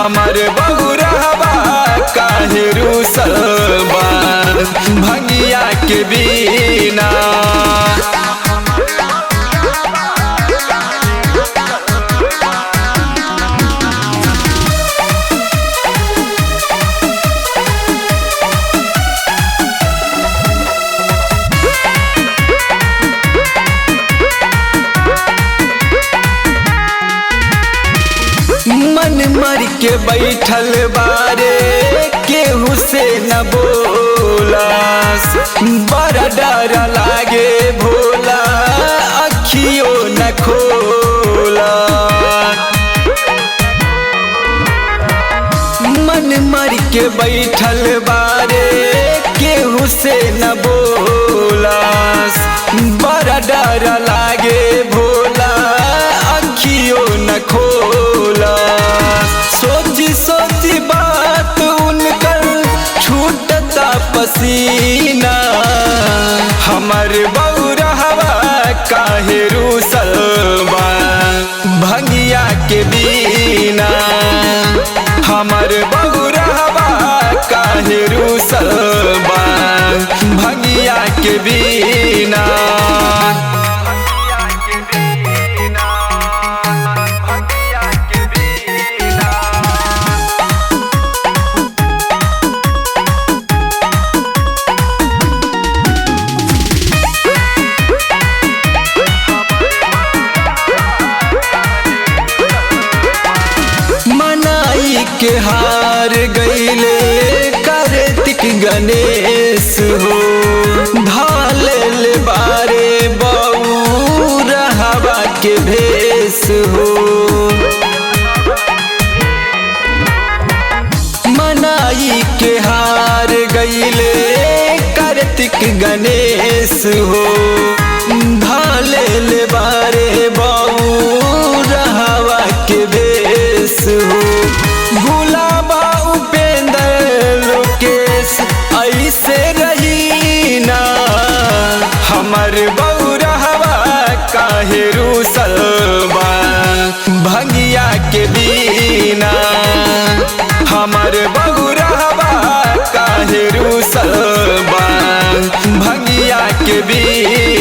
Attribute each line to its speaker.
Speaker 1: हमर बहुरहबा काहे रूसल बा भंगिया के बिना। मन मर के बैठल बारे केहू से न बोलास, बड़ा डर लागे भोला अखियों न खोला। मन मर के बैठल बारे केहू से न बोलास, बड़ा डर लागे भोला अखियों न खोला। सोची सोची बात उनकर छूटता पसीना, हमर बहुरहबा काहे रूसल बा भंगिया के बिना। हमर बहुरहबा काहे रूसल बा भंगिया के बिना। के हार गईले कार्तिक गणेश हो, धाले बारे बहुरहबा के भेष हो। मनाई के हार गईले कार्तिक गणेश हो, धाले बारे बहुरहबा के भेष हो। गुलाबा उपेंद्र लोकेश ऐसे रही ना, हमर बहुरहबा काहे रूसल बा भंगिया के बिना। हमर बहुरहबा काहे रूसल बा भंगिया के बिना।